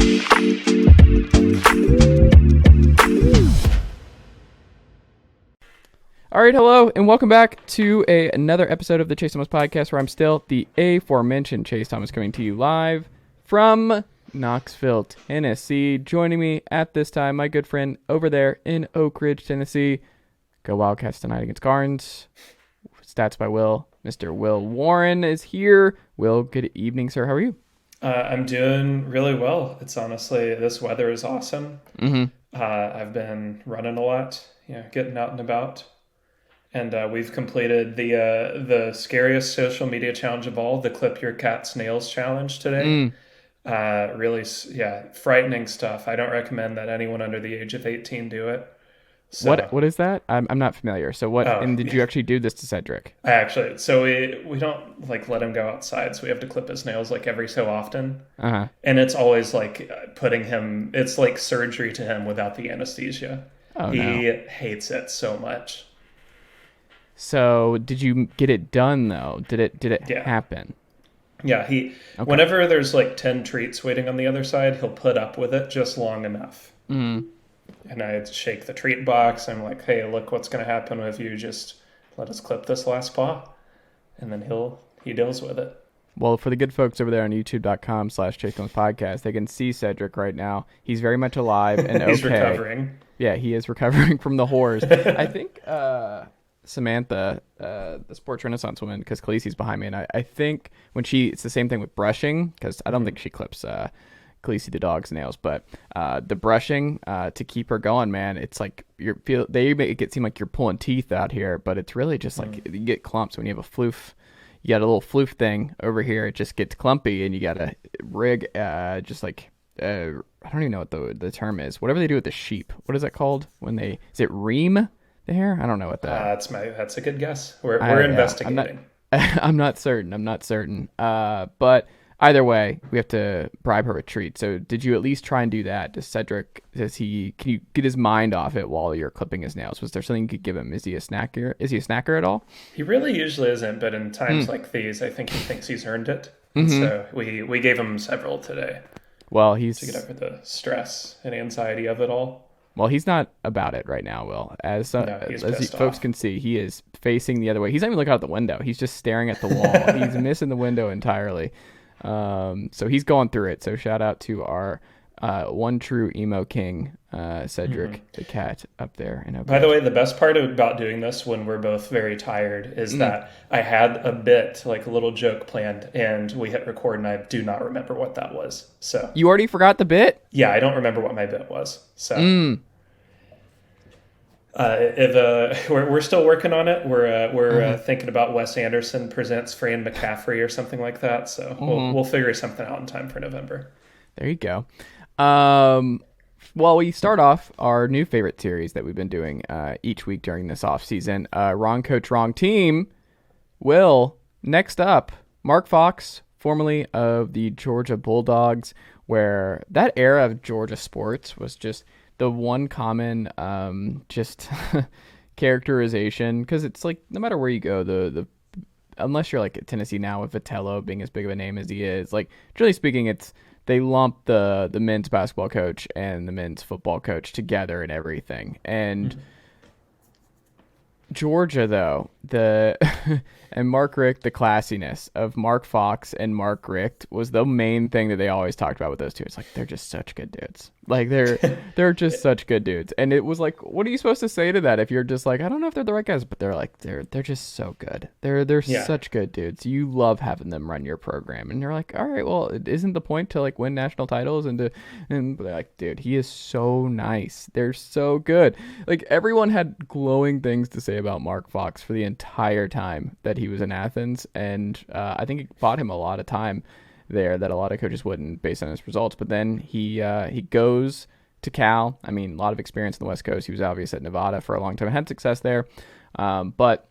All right, hello, and welcome back to another episode of the Chase Thomas Podcast, where I'm still the aforementioned Chase Thomas, coming to you live from Knoxville, Tennessee. Joining me at this time, my good friend over there in Oak Ridge, Tennessee. Go Wildcats tonight against Garnes. Stats by Will. Mr. Will Warren is here. Will, good evening, sir. How are you? I'm doing really well. It's honestly, this weather is awesome. Mm-hmm. I've been running a lot, getting out and about. And we've completed the scariest social media challenge of all, the Clip Your Cat's Nails challenge today. Really, frightening stuff. I don't recommend that anyone under the age of 18 do it. So, What is that? I'm not familiar. So what? And did you actually do this to Cedric? So we don't let him go outside. So we have to clip his nails every so often. Uh-huh. And it's always putting him. It's like surgery to him without the anesthesia. He hates it so much. So did you get it done though? Did it happen? Yeah, whenever there's 10 treats waiting on the other side, he'll put up with it just long enough. Mm-hmm. And I shake the treat box. I'm like, hey, look what's going to happen if you just let us clip this last paw. And then he deals with it. Well, for the good folks over there on youtube.com/Chase Thomas Podcast, they can see Cedric right now. He's very much alive and He's okay. recovering. Yeah, he is recovering from the horrors. I think Samantha, the sports renaissance woman, because Khaleesi's behind me, and I think it's the same thing with brushing, because I don't think she clips Khaleesi the dog's nails, but the brushing to keep her going, man, it's like they make it seem like you're pulling teeth out here, but it's really just you get clumps when you have a floof. You got a little floof thing over here, it just gets clumpy, and you got to rig I don't even know what the term is. Whatever they do with the sheep, what is that called? Is it ream the hair? I don't know what that. That's a good guess. We're investigating. I'm not certain. But either way, we have to bribe her with treats. So did you at least try and do that? Can you get his mind off it while you're clipping his nails? Was there something you could give him? Is he a snacker at all? He really usually isn't, but in times like these, I think he thinks he's earned it. And so we gave him several today. Well, to get over the stress and anxiety of it all. Well, he's not about it right now, Will. As folks can see, he is facing the other way. He's not even looking out the window. He's just staring at the wall. He's missing the window entirely. So he's going through it. So shout out to our one true emo king, Cedric the cat up there. By the way, the best part about doing this when we're both very tired is that I had a bit, a little joke planned, and we hit record, and I do not remember what that was. So you already forgot the bit? Yeah, I don't remember what my bit was. So if we're still working on it. We're thinking about Wes Anderson presents Fran McCaffrey or something like that. So we'll figure something out in time for November. There you go. Well, we start off our new favorite series that we've been doing each week during this off season. Wrong Coach, Wrong Team. Will, next up, Mark Fox, formerly of the Georgia Bulldogs, where that era of Georgia sports was just the one common characterization, because it's no matter where you go, the unless you're at Tennessee now with Vitello being as big of a name as he is, generally speaking, they lump the men's basketball coach and the men's football coach together and everything. And Georgia, though, and Mark Richt, the classiness of Mark Fox and Mark Richt was the main thing that they always talked about with those two. It's they're just such good dudes. They're just such good dudes. And it was what are you supposed to say to that if you're just I don't know if they're the right guys, but they're just so good. They're such good dudes. You love having them run your program, and you're all right, well, isn't the point to win national titles and they're dude, he is so nice. They're so good. Everyone had glowing things to say about Mark Fox for the entire time that he was in Athens, and I think it bought him a lot of time there that a lot of coaches wouldn't based on his results. But then he goes to Cal. I mean, a lot of experience on the West Coast. He was obvious at Nevada for a long time. Had success there, but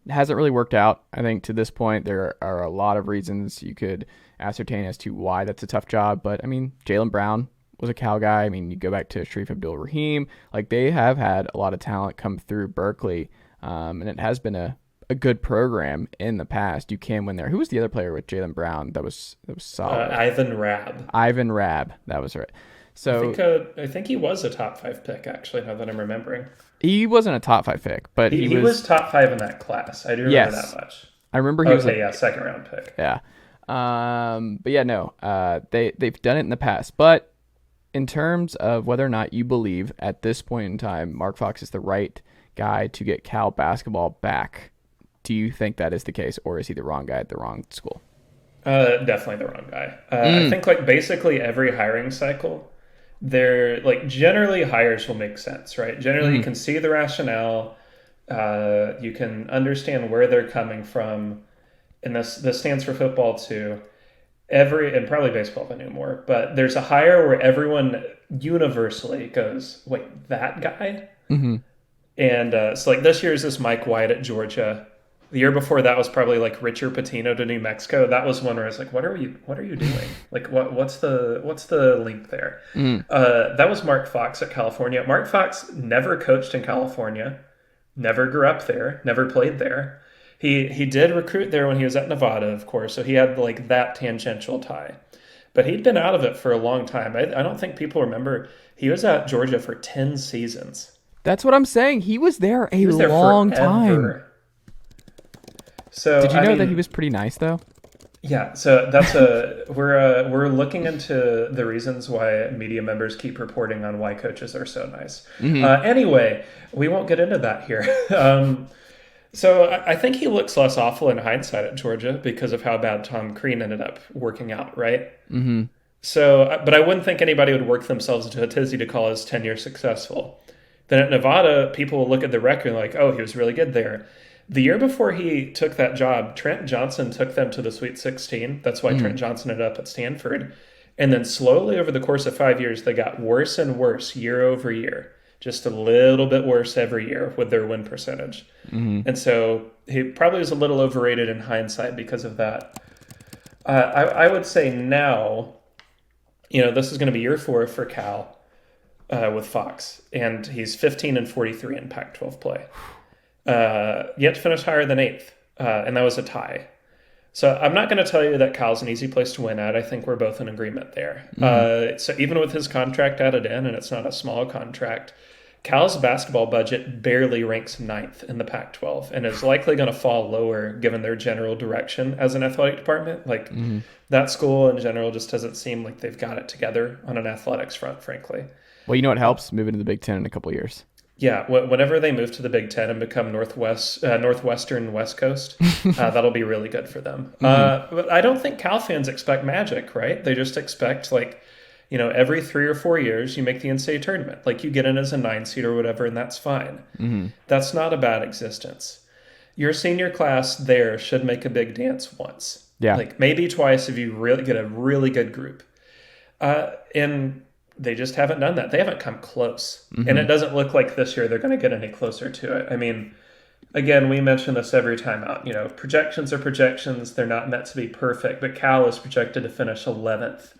it hasn't really worked out. I think to this point there are a lot of reasons you could ascertain as to why that's a tough job. But I mean, Jaylen Brown was a Cal guy. I mean, you go back to Sharif Abdul-Rahim. They have had a lot of talent come through Berkeley, and it has been a a good program in the past, you can win there. Who was the other player with Jaylen Brown that was solid? Ivan Rabb. Ivan Rabb. That was right. So I think he was a top 5 pick, actually, now that I'm remembering. he wasn't a top 5 pick, but he was top 5 in that class. I do remember that much. I remember he was second round pick. Yeah. But yeah, no. They've done it in the past. But in terms of whether or not you believe at this point in time Mark Fox is the right guy to get Cal basketball back, do you think that is the case, or is he the wrong guy at the wrong school? Definitely the wrong guy. I think like basically every hiring cycle, they're like generally hires will make sense, right? Generally you can see the rationale, you can understand where they're coming from, and this stands for football too. And probably baseball if I knew more, but there's a hire where everyone universally goes, wait, that guy? Mm-hmm. And so like this year is this Mike White at Georgia. The year before that was probably like Richard Pitino to New Mexico. That was one where I was like, what are you doing? Like what's the link there? That was Mark Fox at California. Mark Fox never coached in California, never grew up there, never played there. He did recruit there when he was at Nevada, of course, so he had like that tangential tie. But he'd been out of it for a long time. I don't think people remember he was at Georgia for 10 seasons. That's what I'm saying. He was there a long time. So did you know that he was pretty nice though? Yeah, so that's we're looking into the reasons why media members keep reporting on why coaches are so nice. Anyway, we won't get into that here. So I think he looks less awful in hindsight at Georgia because of how bad Tom Crean ended up working out, right? Mm-hmm. So, but I wouldn't think anybody would work themselves into a tizzy to call his tenure successful. Then at Nevada, people will look at the record and like, oh, he was really good there. The year before he took that job, Trent Johnson took them to the Sweet 16. That's why Trent Johnson ended up at Stanford. And then slowly over the course of 5 years, they got worse and worse year over year. Just a little bit worse every year with their win percentage. And so he probably was a little overrated in hindsight because of that. I would say now, this is going to be year 4 for Cal with Fox. And he's 15-43 in Pac-12 play. Yet to finish higher than 8th. And that was a tie. So I'm not going to tell you that Cal's an easy place to win at. I think we're both in agreement there. So even with his contract added in, and it's not a small contract, Cal's basketball budget barely ranks 9th in the Pac-12 and is likely going to fall lower given their general direction as an athletic department. Like that school in general just doesn't seem like they've got it together on an athletics front, frankly. Well, you know what helps? Moving to the Big Ten in a couple of years. Yeah, whenever they move to the Big Ten and become Northwestern West Coast, that'll be really good for them. But I don't think Cal fans expect magic, right? They just expect every 3 or 4 years you make the NCAA tournament. Like you get in as a 9 seed or whatever, and that's fine. That's not a bad existence. Your senior class there should make a big dance once. Yeah. Like maybe twice if you really get a really good group. And they just haven't done that. They haven't come close. And it doesn't look like this year they're going to get any closer to it. I mean, again, we mention this every time out. Projections are projections. They're not meant to be perfect. But Cal is projected to finish 11th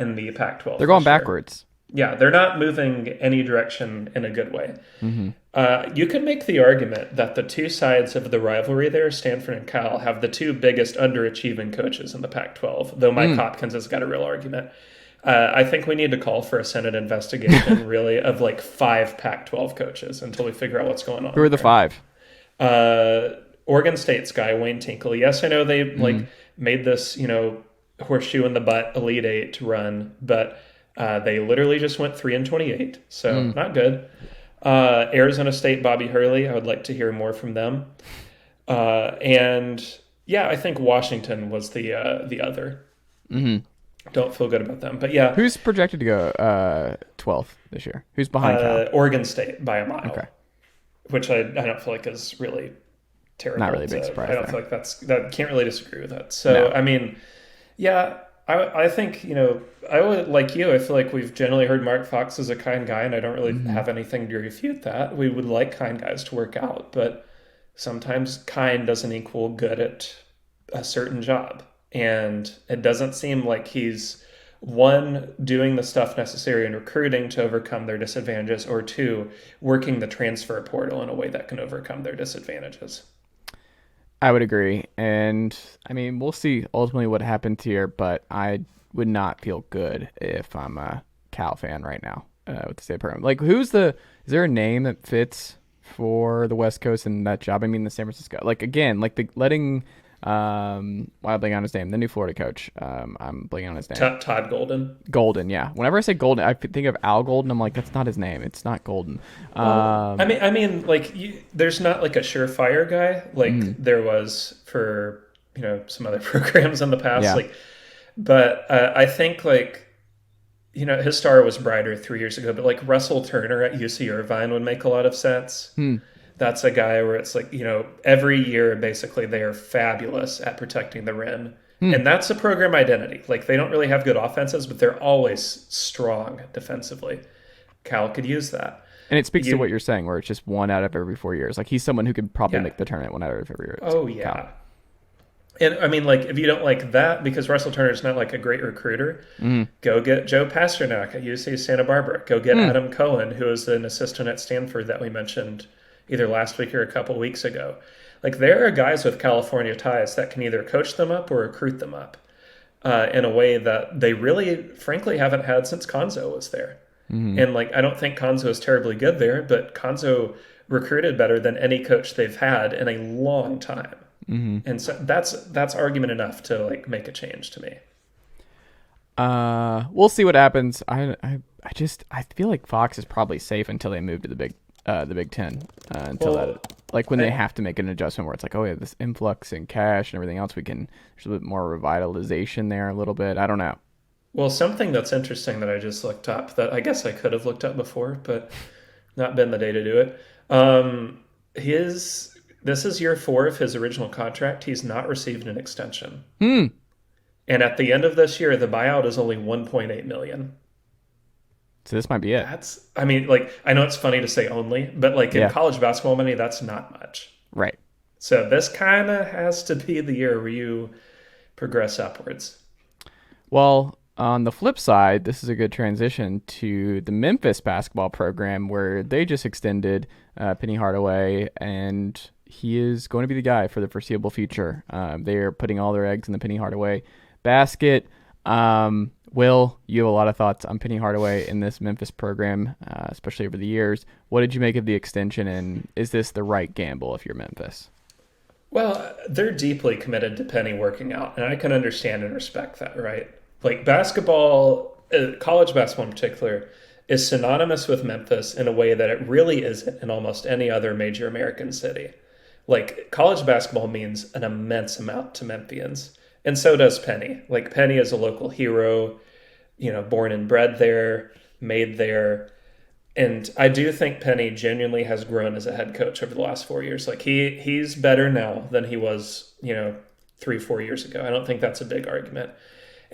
in the Pac-12. They're going backwards. Yeah, they're not moving any direction in a good way. You could make the argument that the two sides of the rivalry there, Stanford and Cal, have the two biggest underachieving coaches in the Pac-12, though Mike Hopkins has got a real argument. I think we need to call for a Senate investigation, really, of like 5 Pac-12 coaches until we figure out what's going on. Who are the 5? Oregon State's guy, Wayne Tinkle. Yes, I know they made this, horseshoe in the butt Elite 8 run, but they literally just went 3-28, so not good. Arizona State, Bobby Hurley. I would like to hear more from them. And yeah, I think Washington was the other. Don't feel good about them, but yeah. Who's projected to go 12th this year? Who's behind Cal? Oregon State by a mile. Okay. Which I don't feel like is really terrible. Not really a big surprise. I don't feel like that can't really disagree with that. So, no. I mean, yeah, I think, I would, like you, I feel like we've generally heard Mark Fox is a kind guy, and I don't really have anything to refute that. We would like kind guys to work out, but sometimes kind doesn't equal good at a certain job. And it doesn't seem like he's, 1, doing the stuff necessary in recruiting to overcome their disadvantages, or 2, working the transfer portal in a way that can overcome their disadvantages. I would agree. And I mean, we'll see ultimately what happens here, but I would not feel good if I'm a Cal fan right now with the state program. Like, is there a name that fits for the West Coast in that job? I mean, the San Francisco, like, again, like the letting, why am I blanking on his name? The new Florida coach. I'm blanking on his name. Todd Golden. Golden, yeah. Whenever I say Golden, I think of Al Golden. I'm like, that's not his name. It's not Golden. Well, I mean, like there's not like a surefire guy like there was for some other programs in the past. Yeah. Like, but I think like his star was brighter 3 years ago. But like Russell Turner at UC Irvine would make a lot of sense. That's a guy where it's like every year basically they are fabulous at protecting the rim. And that's a program identity. Like they don't really have good offenses, but they're always strong defensively. Cal could use that. And it speaks to what you're saying, where it's just 1 out of every 4 years. Like he's someone who could probably make the tournament 1 out of every year. Oh yeah. And I mean, like if you don't like that, because Russell Turner's not like a great recruiter, go get Joe Pasternak at UC Santa Barbara. Go get Adam Cohen, who is an assistant at Stanford that we mentioned either last week or a couple weeks ago. Like there are guys with California ties that can either coach them up or recruit them up in a way that they really, frankly, haven't had since Konzo was there. And like I don't think Konzo is terribly good there, but Konzo recruited better than any coach they've had in a long time. And so that's argument enough to like make a change to me. We'll see what happens. I feel like Fox is probably safe until they move to the Big Ten. Like when they have to make an adjustment where it's like, oh yeah, this influx in cash and everything else, there's a bit more revitalization there a little bit. I don't know. Well, something that's interesting that I just looked up that I guess I could have looked up before, but not been the day to do it. This is year 4 of his original contract. He's not received an extension. And at the end of this year, the buyout is only $1.8 million. So this might be it. I mean, like, I know it's funny to say only, but like in college basketball money, that's not much. Right. So this kind of has to be the year where you progress upwards. Well, on the flip side, this is a good transition to the Memphis basketball program where they just extended Penny Hardaway, and he is going to be the guy for the foreseeable future. They are putting all their eggs in the Penny Hardaway basket. Will, you have a lot of thoughts on Penny Hardaway in this Memphis program, especially over the years. What did you make of the extension, and is this the right gamble if you're Memphis? Well, they're deeply committed to Penny working out, and I can understand and respect that, right? Like basketball, college basketball in particular, is synonymous with Memphis in a way that it really isn't in almost any other major American city. Like college basketball means an immense amount to Memphians. And so does Penny. Like Penny is a local hero, born and bred there, made there. And I do think Penny genuinely has grown as a head coach over the last 4 years. Like he's better now than he was, 3-4 years ago. I don't think that's a big argument.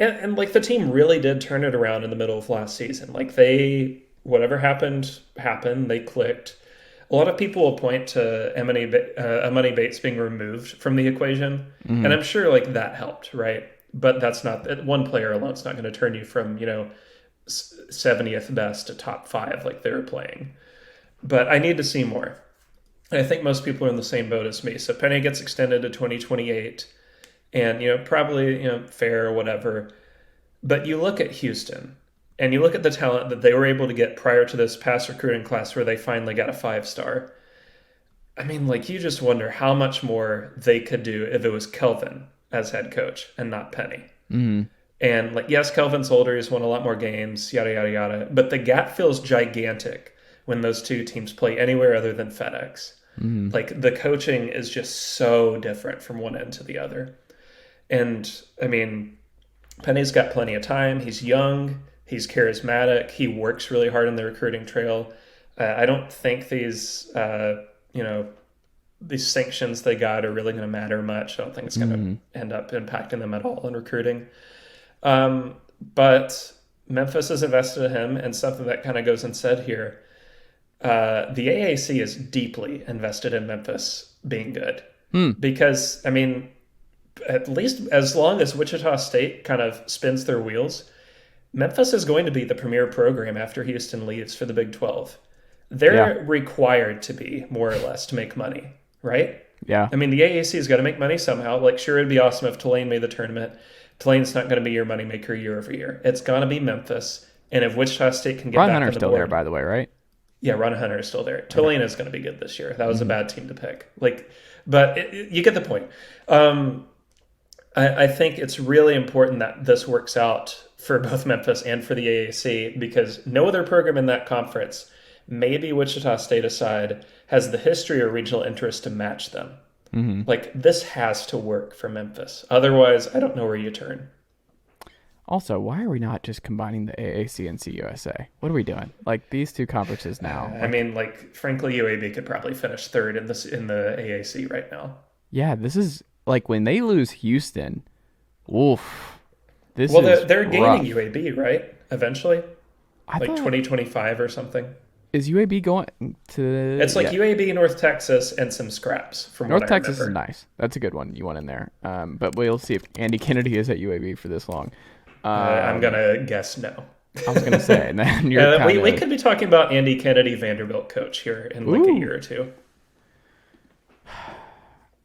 And like the team really did turn it around in the middle of last season. Like whatever happened, they clicked. A lot of people will point to Emoni Bates being removed from the equation. And I'm sure like that helped, right? But that's not, one player alone is not going to turn you from, 70th best to top 5 like they were playing. But I need to see more. And I think most people are in the same boat as me. So Penny gets extended to 2028. And, probably, fair or whatever. But you look at Houston and you look at the talent that they were able to get prior to this past recruiting class where they finally got a 5-star. I mean, like, you just wonder how much more they could do if it was Kelvin as head coach and not Penny. And, like, yes, Kelvin's older. He's won a lot more games, yada, yada, yada. But the gap feels gigantic when those two teams play anywhere other than FedEx. Like, the coaching is just so different from one end to the other. And, I mean, Penny's got plenty of time. He's young. He's charismatic. He works really hard on the recruiting trail. I don't think these sanctions they got are really going to matter much. I don't think it's going to end up impacting them at all in recruiting. But Memphis has invested in him, and something that kind of goes unsaid here. The AAC is deeply invested in Memphis being good. Because, I mean, at least as long as Wichita State kind of spins their wheels, Memphis is going to be the premier program after Houston leaves for the Big 12. They're required to be, more or less, to make money, right? Yeah. I mean, the AAC has got to make money somehow. Like, sure, it'd be awesome if Tulane made the tournament. Tulane's not going to be your moneymaker year over year. It's going to be Memphis. And if Wichita State can get Ron back Hunter's on the still board, there, by the way, right? yeah, Ron Hunter is still there. Okay. Tulane is going to be good this year. That was a bad team to pick. Like, but you get the point. I think it's really important that this works out for both Memphis and for the AAC, because no other program in that conference, maybe Wichita State aside, has the history or regional interest to match them. Mm-hmm. Like, this has to work for Memphis. Otherwise, I don't know where you turn. Also, why are we not just combining the AAC and CUSA? What are we doing? Like, these two conferences now. I mean, like, frankly, UAB could probably finish third in the AAC right now. Yeah, this is like when they lose Houston. Oof. They're gaining rough. UAB, right? Eventually, I like thought, 2025 or something. Is UAB going to? It's like UAB, North Texas, and some scraps from North what I Texas remember. is nice. That's a good one you want in there. But we'll see if Andy Kennedy is at UAB for this long. I'm gonna guess no. I was gonna say, and then you're we could be talking about Andy Kennedy, Vanderbilt coach here in like a year or two.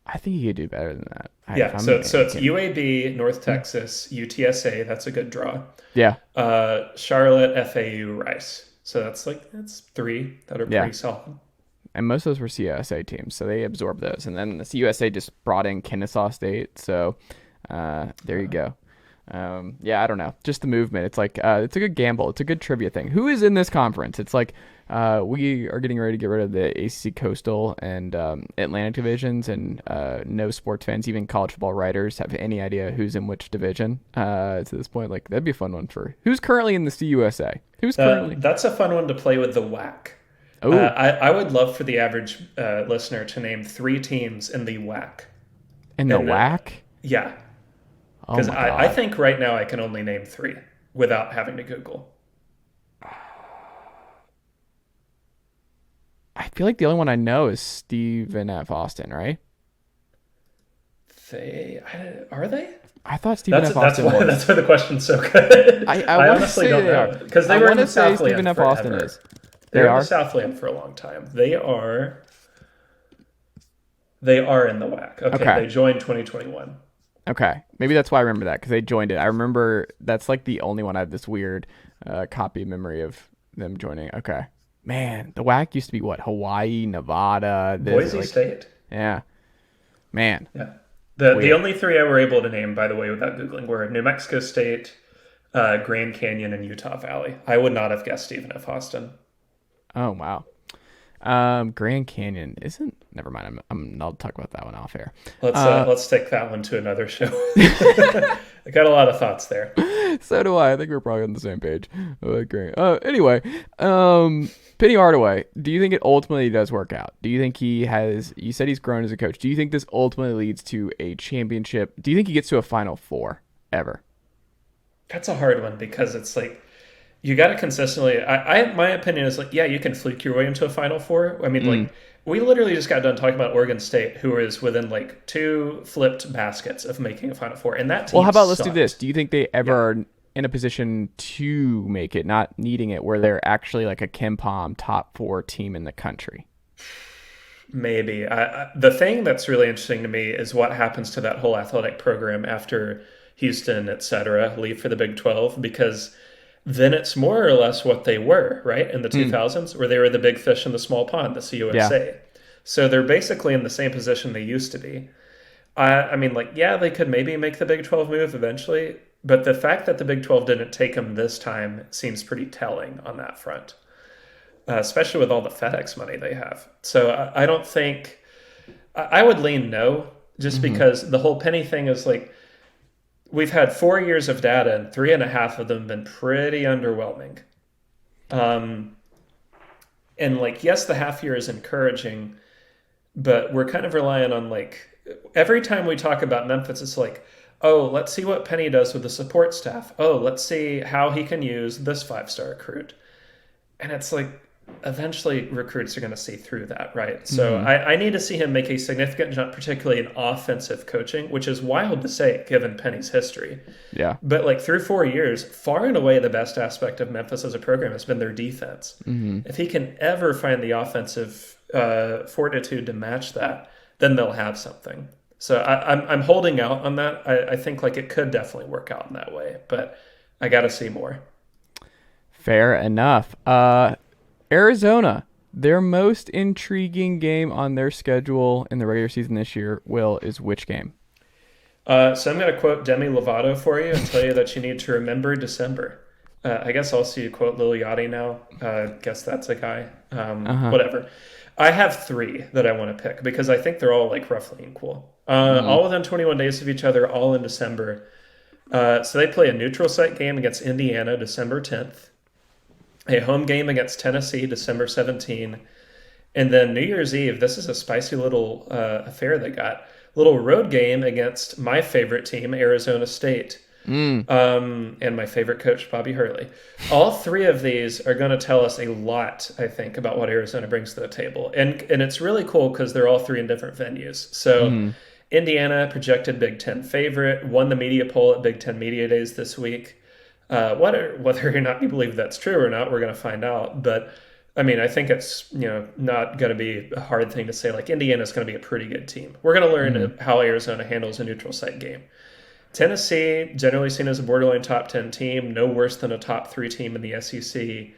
I think he could do better than that. So it's UAB, North Texas, UTSA. That's a good draw. Yeah. Charlotte, FAU, Rice. So that's three that are pretty solid. And most of those were CUSA teams, so they absorbed those. And then the CUSA just brought in Kennesaw State. So there you go. I don't know. Just the movement. It's like it's a good gamble. It's a good trivia thing. Who is in this conference? It's like we are getting ready to get rid of the ACC Coastal and Atlantic divisions, and no sports fans, even college football writers, have any idea who's in which division to this point. Like, that'd be a fun one for who's currently in the CUSA. Who's currently? That's a fun one to play with the WAC. I would love for the average listener to name 3 teams in the WAC. In the WAC? Yeah. Because I think right now I can only name 3 without having to Google. I feel like the only one I know is Stephen F. Austin, right? Are they? I thought Stephen F. Austin was. That's why the question's so good. I honestly don't know. Because they were in the Southland Stephen F. Austin is. They were in the Southland for a long time. They are in the WAC. Okay. They joined 2021. Okay. Maybe that's why I remember that, because they joined it. I remember that's like the only one I have this weird copy memory of them joining. Okay. Man, the WAC used to be what? Hawaii, Nevada. Boise State. Yeah. Man. Yeah. The only 3 I were able to name, by the way, without Googling, were New Mexico State, Grand Canyon, and Utah Valley. I would not have guessed Stephen F. Austin. Oh, wow. Grand Canyon isn't. Never mind. I'll talk about that one off air. Let's take that one to another show. I got a lot of thoughts there. So do I. I think we're probably on the same page. Great. Anyway, Penny Hardaway. Do you think it ultimately does work out? Do you think he has? You said he's grown as a coach. Do you think this ultimately leads to a championship? Do you think he gets to a Final Four ever? That's a hard one, because it's like, you got to consistently. My opinion is like, yeah, you can fluke your way into a Final Four. I mean, like, we literally just got done talking about Oregon State, who is within like 2 flipped baskets of making a Final Four, and that team. Well, how about sucked. let's do this? Do you think they ever are in a position to make it, not needing it, where they're actually like a KenPom top 4 team in the country? Maybe. The thing that's really interesting to me is what happens to that whole athletic program after Houston, et cetera, leave for the Big 12, because then it's more or less what they were, right? In the 2000s, where they were the big fish in the small pond, the CUSA. Yeah. So they're basically in the same position they used to be. I mean, like, yeah, they could maybe make the Big 12 move eventually, but the fact that the Big 12 didn't take them this time seems pretty telling on that front, especially with all the FedEx money they have. So I don't think... I would lean no, just because the whole Penny thing is like, we've had 4 years of data, and 3.5 of them have been pretty underwhelming. And like, yes, the half year is encouraging, but we're kind of relying on, like, every time we talk about Memphis, it's like, oh, let's see what Penny does with the support staff. Oh, let's see how he can use this 5-star recruit. And it's like, eventually recruits are going to see through that, right? So I need to see him make a significant jump, particularly in offensive coaching, which is wild to say given Penny's history. Yeah. But like, through 4 years, far and away the best aspect of Memphis as a program has been their defense. If he can ever find the offensive fortitude to match that, then they'll have something. So I'm holding out on that. I think like it could definitely work out in that way, but I got to see more. Fair enough. Arizona, their most intriguing game on their schedule in the regular season this year, Will, is which game? So I'm going to quote Demi Lovato for you and tell you that you need to remember December. I guess I'll see you quote Lil Yachty now. Guess that's a guy. Whatever. I have 3 that I want to pick because I think they're all like roughly equal. All within 21 days of each other, all in December. So they play a neutral site game against Indiana December 10th, a home game against Tennessee December 17th, and then New Year's Eve, this is a spicy little affair they got. Little road game against my favorite team, Arizona State. And my favorite coach, Bobby Hurley. All 3 of these are going to tell us a lot, I think, about what Arizona brings to the table. And it's really cool because they're all 3 in different venues. So Indiana, projected Big Ten favorite, won the media poll at Big Ten Media Days this week. Whether or not you believe that's true or not, we're going to find out. But I mean, I think it's not going to be a hard thing to say. Like Indiana's going to be a pretty good team. We're going to learn how Arizona handles a neutral site game. Tennessee, generally seen as a borderline top 10 team, no worse than a top 3 team in the SEC,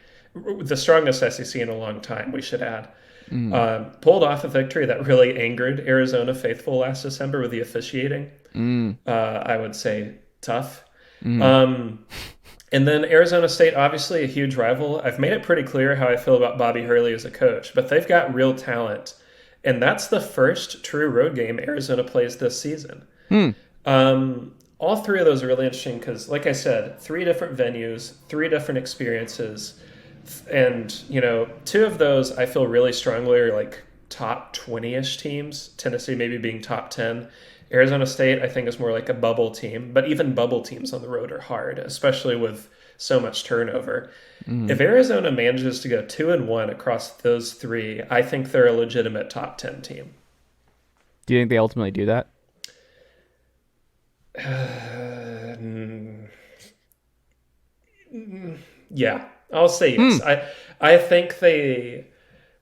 the strongest SEC in a long time, we should add. Pulled off a victory that really angered Arizona faithful last December with the officiating. I would say tough. And then Arizona State, obviously a huge rival. I've made it pretty clear how I feel about Bobby Hurley as a coach, but they've got real talent. And that's the first true road game Arizona plays this season. All 3 of those are really interesting because, like I said, 3 different venues, 3 different experiences. And, 2 of those I feel really strongly are like top 20-ish teams. Tennessee maybe being top 10. Arizona State, I think, is more like a bubble team. But even bubble teams on the road are hard, especially with so much turnover. If Arizona manages to go 2-1 across those 3, I think they're a legitimate top 10 team. Do you think they ultimately do that? Yeah, I'll say yes. I think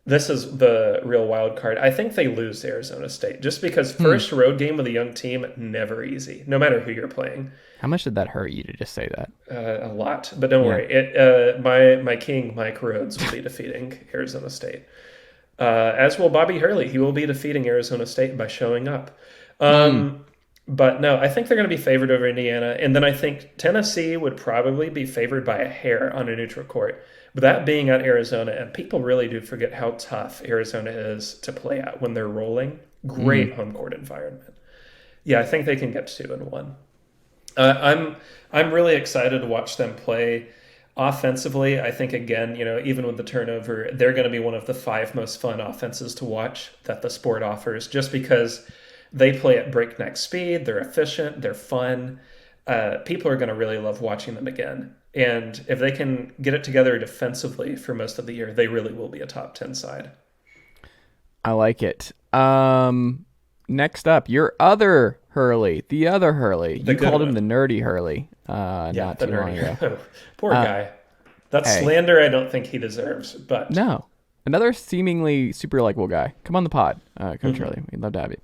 this is the real wild card. I think they lose to Arizona State just because first road game with a young team, never easy, no matter who you're playing. How much did that hurt you to just say that? A lot, but don't worry. My king, Mike Rhodes, will be defeating Arizona State. As will Bobby Hurley. He will be defeating Arizona State by showing up. But no, I think they're going to be favored over Indiana. And then I think Tennessee would probably be favored by a hair on a neutral court. But that being at Arizona, and people really do forget how tough Arizona is to play at when they're rolling. Great home court environment. Yeah, I think they can get 2-1. I'm really excited to watch them play offensively. I think, again, even with the turnover, they're going to be one of the 5 most fun offenses to watch that the sport offers just because they play at breakneck speed. They're efficient. They're fun. People are going to really love watching them again. And if they can get it together defensively for most of the year, they really will be a top 10 side. I like it. Next up, your other Hurley, the other Hurley. You called him the nerdy Hurley not too long ago. Poor guy. That's slander I don't think he deserves. But no. Another seemingly super likable guy. Come on the pod, Coach Hurley. We'd love to have you.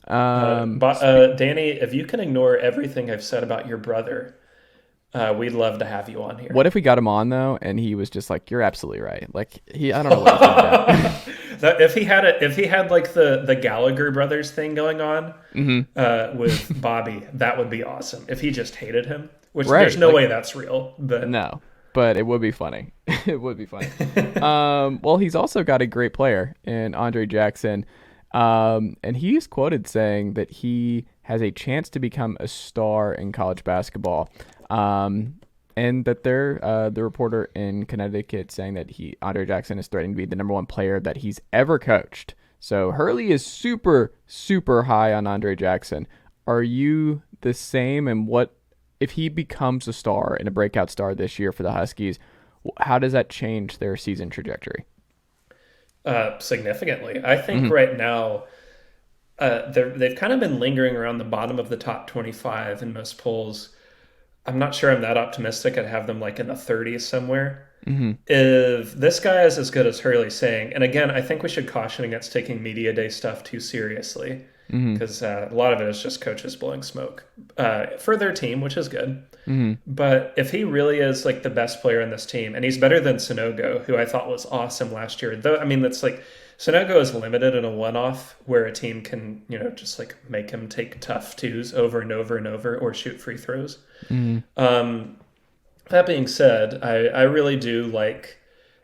Danny, if you can ignore everything I've said about your brother, we'd love to have you on here. What if we got him on though, and he was just like, "You're absolutely right." Like I don't know what if he had like the Gallagher brothers thing going on with Bobby, that would be awesome. If he just hated him, which there's no way that's real, but no. But it would be funny. It would be funny. Well, he's also got a great player in Andre Jackson. And he's quoted saying that he has a chance to become a star in college basketball. And that the reporter in Connecticut saying that Andre Jackson is threatening to be the number 1 player that he's ever coached. So Hurley is super, super high on Andre Jackson. Are you the same? And what if he becomes a star and a breakout star this year for the Huskies? How does that change their season trajectory? Significantly. I think right now they've kind of been lingering around the bottom of the top 25 in most polls. I'm not sure I'm that optimistic. I'd have them like in the 30s somewhere. If this guy is as good as Hurley's saying, and again, I think we should caution against taking media day stuff too seriously. because a lot of it is just coaches blowing smoke for their team, which is good. Mm-hmm. But if he really is like the best player in this team, and he's better than Sonogo, who I thought was awesome last year, though, I mean, that's like Sonogo is limited in a one-off where a team can, just like make him take tough twos over and over and over or shoot free throws. That being said, I really do like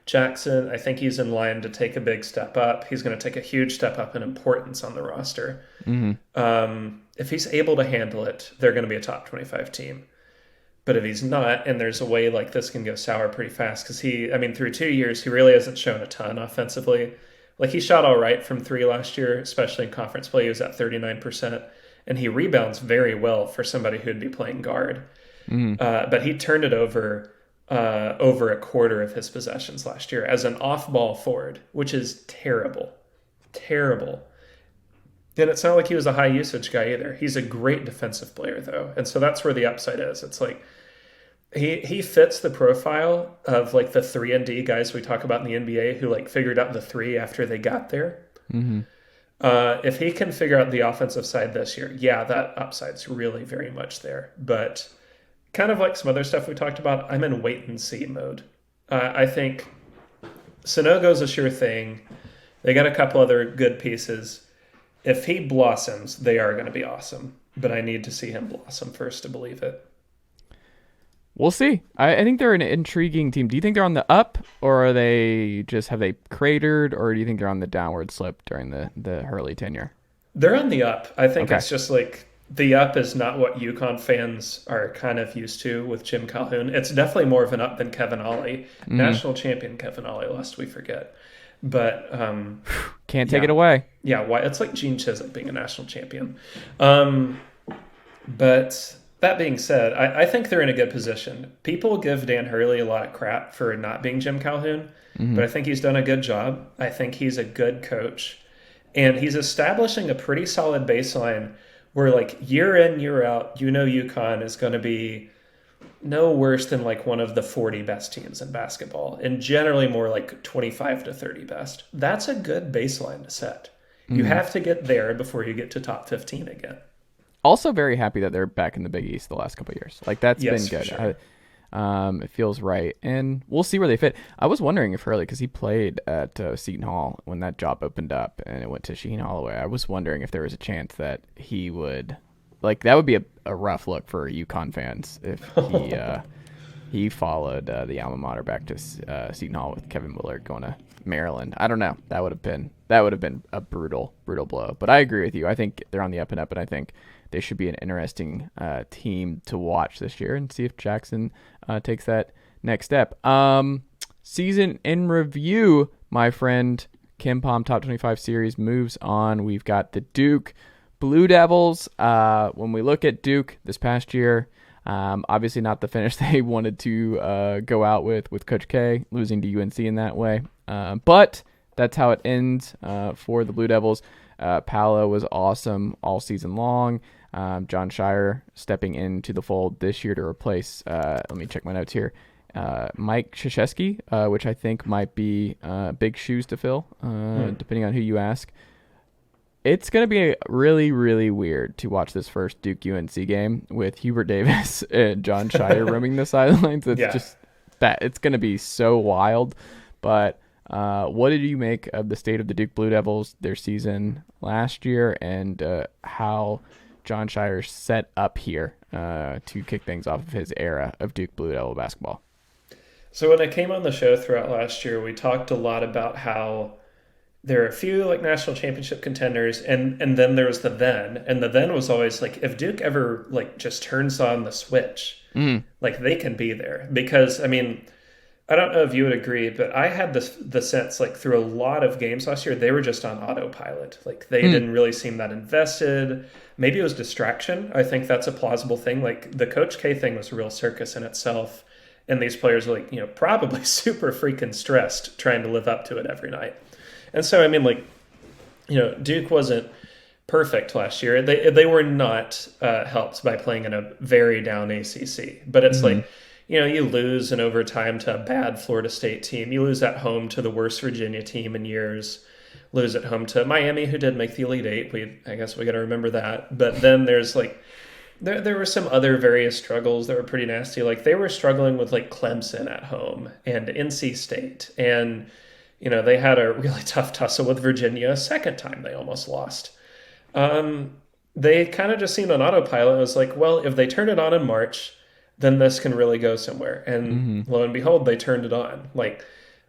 Jackson. I think he's in line to take a big step up. He's going to take a huge step up in importance on the roster. If he's able to handle it, they're going to be a top 25 team. But if he's not, and there's a way like this can go sour pretty fast, because through 2 years, he really hasn't shown a ton offensively. Like, he shot all right from three last year, especially in conference play. He was at 39%, and he rebounds very well for somebody who'd be playing guard. But he turned it over a quarter of his possessions last year as an off-ball forward, which is terrible. Terrible. And it's not like he was a high-usage guy either. He's a great defensive player, though. And so that's where the upside is. It's like he fits the profile of like the 3-and-D guys we talk about in the NBA who like figured out the three after they got there. If he can figure out the offensive side this year, yeah, that upside's really very much there. But kind of like some other stuff we talked about, I'm in wait-and-see mode. I think Sonogo's a sure thing. They got a couple other good pieces. If he blossoms, they are going to be awesome. But I need to see him blossom first to believe it. We'll see. I think they're an intriguing team. Do you think they're on the up, or have they cratered, or do you think they're on the downward slope during the Hurley tenure? They're on the up. I think It's just like the up is not what UConn fans are kind of used to with Jim Calhoun. It's definitely more of an up than Kevin Ollie. National champion Kevin Ollie, lest we forget. But can't take it away. Yeah, why? It's like Gene Chizik being a national champion. But that being said, I think they're in a good position. People give Dan Hurley a lot of crap for not being Jim Calhoun, but I think he's done a good job. I think he's a good coach. And he's establishing a pretty solid baseline where, like, year in, year out, UConn is going to be no worse than, like, one of the 40 best teams in basketball, and generally more like 25 to 30 best. That's a good baseline to set. You have to get there before you get to top 15 again. Also very happy that they're back in the Big East the last couple of years. Like, that's been good. Sure. It feels right. And we'll see where they fit. I was wondering if Hurley, because he played at Seton Hall when that job opened up and it went to Shaheen Holloway, I was wondering if there was a chance that he would, like, that would be a rough look for UConn fans if he followed the alma mater back to Seton Hall with Kevin Willard going to Maryland. I don't know. That would have been a brutal blow. But I agree with you. I think they're on the up and up, and I think they should be an interesting team to watch this year and see if Jackson takes that next step. Season in review, my friend. Kim Palm Top 25 series moves on. We've got the Duke Blue Devils. When we look at Duke this past year, obviously not the finish they wanted to go out with Coach K, losing to UNC in that way. But that's how it ends for the Blue Devils. Paolo was awesome all season long. Jon Scheyer stepping into the fold this year to replace, let me check my notes here, Mike Krzyzewski, which I think might be big shoes to fill, depending on who you ask. It's going to be really, really weird to watch this first Duke UNC game with Hubert Davis and Jon Scheyer roaming the sidelines. It's just that it's going to be so wild. But what did you make of the state of the Duke Blue Devils, their season last year, and how Jon Scheyer set up here to kick things off of his era of Duke Blue Devil basketball? So when I came on the show throughout last year, we talked a lot about how there are a few like national championship contenders, and then there was the then, and the then was always like, if Duke ever like just turns on the switch, like they can be there. Because I mean, I don't know if you would agree, but I had the sense like through a lot of games last year, they were just on autopilot. Like they didn't really seem that invested. Maybe it was distraction. I think that's a plausible thing. Like the Coach K thing was a real circus in itself. And these players were like, probably super freaking stressed trying to live up to it every night. And so, I mean, like, Duke wasn't perfect last year. They were not helped by playing in a very down ACC. But it's like, you lose in overtime to a bad Florida State team. You lose at home to the worst Virginia team in years. lose at home to Miami, who did make the Elite Eight. I guess we got to remember that. But then there's like, there were some other various struggles that were pretty nasty. Like they were struggling with like Clemson at home and NC State. And, they had a really tough tussle with Virginia a second time they almost lost. They kind of just seemed on autopilot. It was like, well, if they turn it on in March, then this can really go somewhere. And lo and behold, they turned it on. Like,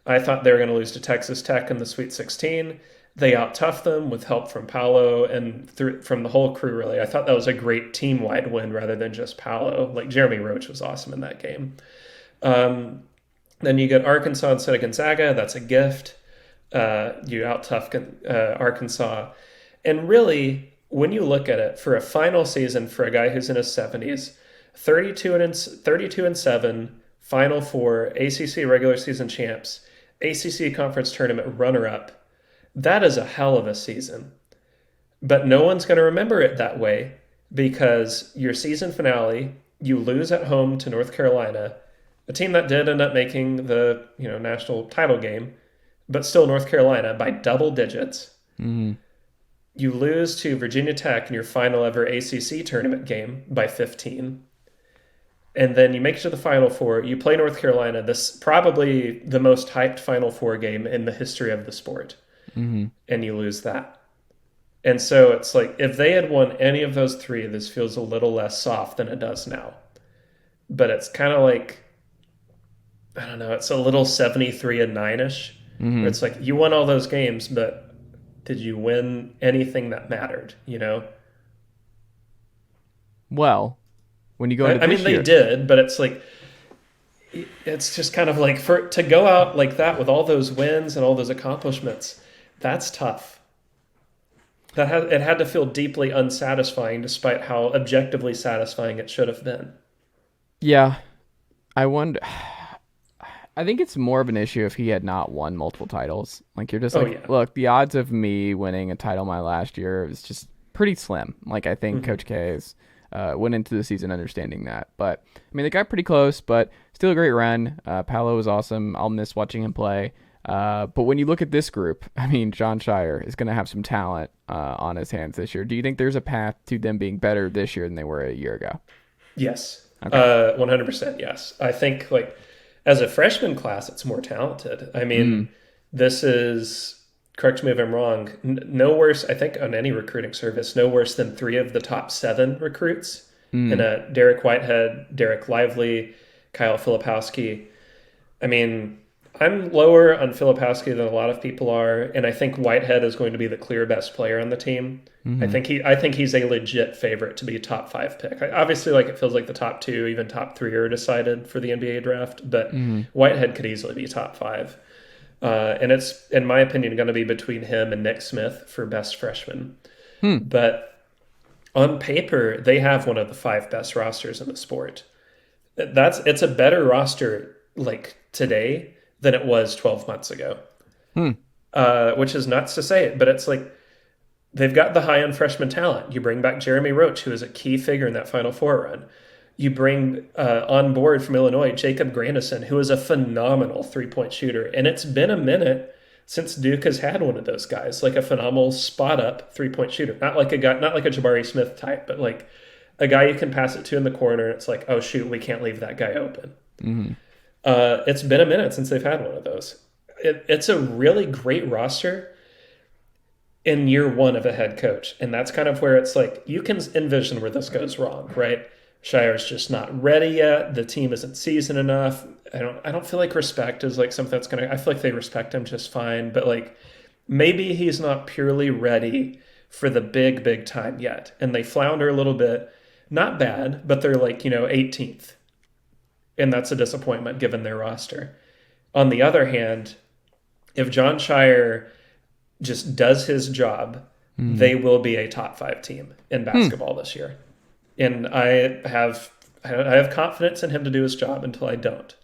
I thought they were going to lose to Texas Tech in the Sweet 16. They out-toughed them with help from Paolo and from the whole crew, really. I thought that was a great team-wide win rather than just Paolo. Like, Jeremy Roach was awesome in that game. Then you get Arkansas instead of Gonzaga. That's a gift. You out-tough Arkansas. And really, when you look at it, for a final season for a guy who's in his 70s, 32-7, Final Four, ACC regular season champs, ACC conference tournament runner-up, that is a hell of a season. But no one's going to remember it that way because your season finale, you lose at home to North Carolina, a team that did end up making the national title game, but still North Carolina by double digits. Mm-hmm. You lose to Virginia Tech in your final ever ACC tournament game by 15. And then you make it to the Final Four. You play North Carolina, this probably the most hyped Final Four game in the history of the sport. Mm-hmm. And you lose that. And so it's like, if they had won any of those three, this feels a little less soft than it does now. But it's kind of like, I don't know, it's a little 73-9-ish. Mm-hmm. Where it's like, you won all those games, but did you win anything that mattered, Well, when you go into they did, but it's like, it's just kind of like to go out like that with all those wins and all those accomplishments, that's tough. It had to feel deeply unsatisfying despite how objectively satisfying it should have been. Yeah. I wonder. I think it's more of an issue if he had not won multiple titles. Like, you're just look, the odds of me winning a title my last year is just pretty slim. Like, I think Coach K went into the season understanding that. But, I mean, they got pretty close, but still a great run. Paolo was awesome. I'll miss watching him play. But when you look at this group, I mean, Jon Scheyer is going to have some talent on his hands this year. Do you think there's a path to them being better this year than they were a year ago? Yes. Okay. 100% yes. I think, like, as a freshman class, it's more talented. I mean, this is, correct me if I'm wrong, no worse, I think, on any recruiting service, no worse than 3 of the top 7 recruits. In Derek Whitehead, Derek Lively, Kyle Filipowski. I mean, I'm lower on Filipowski than a lot of people are, and I think Whitehead is going to be the clear best player on the team. I think he's a legit favorite to be a top 5 pick. Obviously, like, it feels like the top 2, even top 3 are decided for the NBA draft, but Whitehead could easily be top 5. And it's, in my opinion, going to be between him and Nick Smith for best freshman. But on paper, they have one of the 5 best rosters in the sport. It's a better roster, like, today than it was 12 months ago. Which is nuts to say it, but it's like, they've got the high-end freshman talent. You bring back Jeremy Roach, who is a key figure in that Final Four run. You bring on board from Illinois, Jacob Grandison, who is a phenomenal three-point shooter. And it's been a minute since Duke has had one of those guys, like a phenomenal spot-up three-point shooter. Not like a Jabari Smith type, but like a guy you can pass it to in the corner. It's like, oh, shoot, we can't leave that guy open. It's been a minute since they've had one of those. It's a really great roster in year 1 of a head coach. And that's kind of where it's like, you can envision where this goes wrong, right? Scheyer's just not ready yet. The team isn't seasoned enough. I don't feel like respect is like something that's I feel like they respect him just fine, but like, maybe he's not purely ready for the big time yet. And they flounder a little bit. Not bad, but they're like, 18th. And that's a disappointment given their roster. On the other hand, if Jon Scheyer just does his job, they will be a top 5 team in basketball this year. And I have confidence in him to do his job until I don't.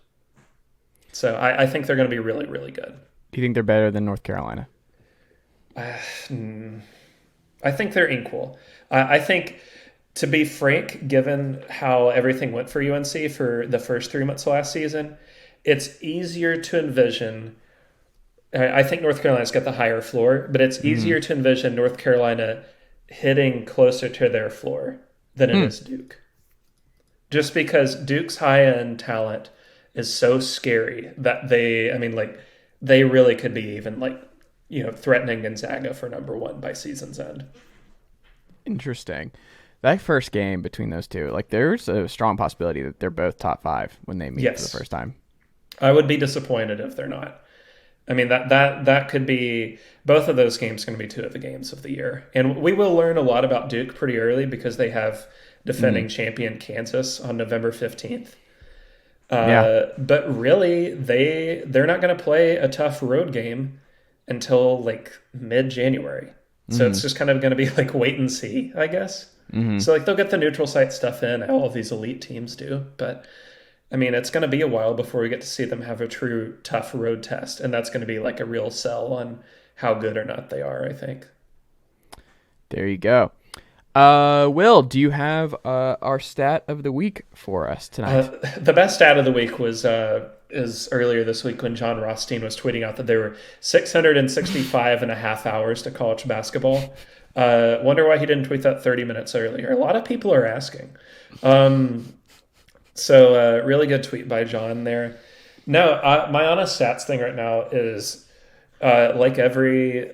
So I think they're going to be really, really good. Do you think they're better than North Carolina? I think they're equal. I think, to be frank, given how everything went for UNC for the first 3 months of last season, it's easier to envision I think North Carolina's got the higher floor, but it's easier to envision North Carolina hitting closer to their floor than it is Duke. Just because Duke's high-end talent is so scary that they really could be even threatening Gonzaga for number one by season's end. Interesting. That first game between those two, there's a strong possibility that they're both top 5 when they meet for the first time. I would be disappointed if they're not. I mean, that could be, both of those games going to be 2 of the games of the year. And we will learn a lot about Duke pretty early because they have defending champion Kansas on November 15th. But really, they're not going to play a tough road game until mid-January. So it's just kind of going to be wait and see, I guess. So they'll get the neutral site stuff in, all of these elite teams do. But I mean, it's going to be a while before we get to see them have a true tough road test. And that's going to be a real sell on how good or not they are, I think. There you go. Will, do you have our stat of the week for us tonight? The best stat of the week is earlier this week when John Rothstein was tweeting out that there were 665 and a half hours to college basketball. Wonder why he didn't tweet that 30 minutes earlier. A lot of people are asking. So really good tweet by John there. No, my honest stats thing right now is like every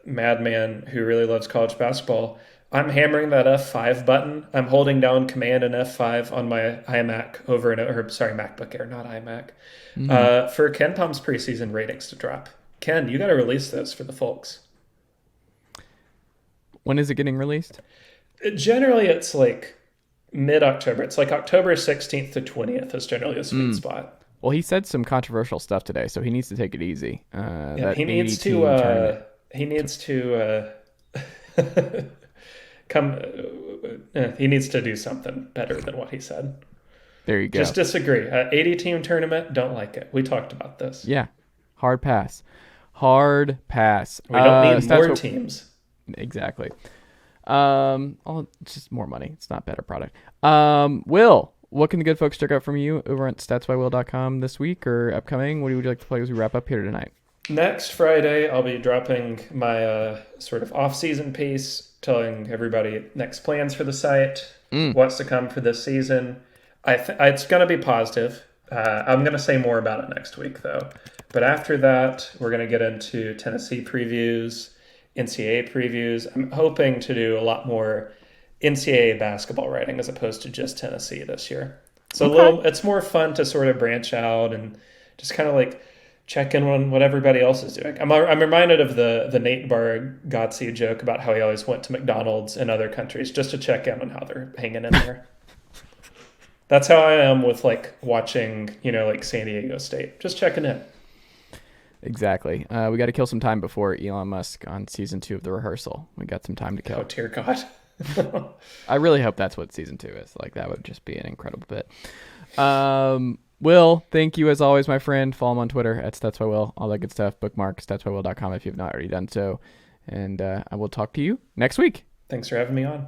madman who really loves college basketball, I'm hammering that F5 button. I'm holding down Command and F5 on my iMac MacBook Air, not iMac, for Ken Palm's preseason ratings to drop. Ken, you got to release those for the folks. When is it getting released? Generally, it's mid-October. It's October 16th to 20th is generally a sweet spot. Well, he said some controversial stuff today, so he needs to take it easy. He needs to he needs to do something better than what he said. There you go. Just disagree. 80-team tournament, don't like it. We talked about this. Yeah. Hard pass. We don't need more teams. Exactly. It's just more money. It's not better product. Will, what can the good folks check out from you over at statsbywill.com this week or upcoming? What would you like to play as we wrap up here tonight? Next Friday, I'll be dropping my sort of off-season piece, telling everybody next plans for the site, what's to come for this season. It's going to be positive. I'm going to say more about it next week, though. But after that, we're going to get into Tennessee previews, NCAA previews. I'm hoping to do a lot more NCAA basketball writing as opposed to just Tennessee this year. So it's more fun to sort of branch out and just kind of check in on what everybody else is doing. I'm reminded of the Nate Bargatze joke about how he always went to McDonald's in other countries just to check in on how they're hanging in there. That's how I am with watching, San Diego State. Just checking in. Exactly. We got to kill some time before Elon Musk on season 2 of The Rehearsal. We got some time to kill. Oh, dear God. I really hope that's what season 2 is. That would just be an incredible bit. Will, thank you as always, my friend. Follow him on Twitter at StatsByWill. All that good stuff. Bookmark statsbywill.com if you've not already done so. And I will talk to you next week. Thanks for having me on.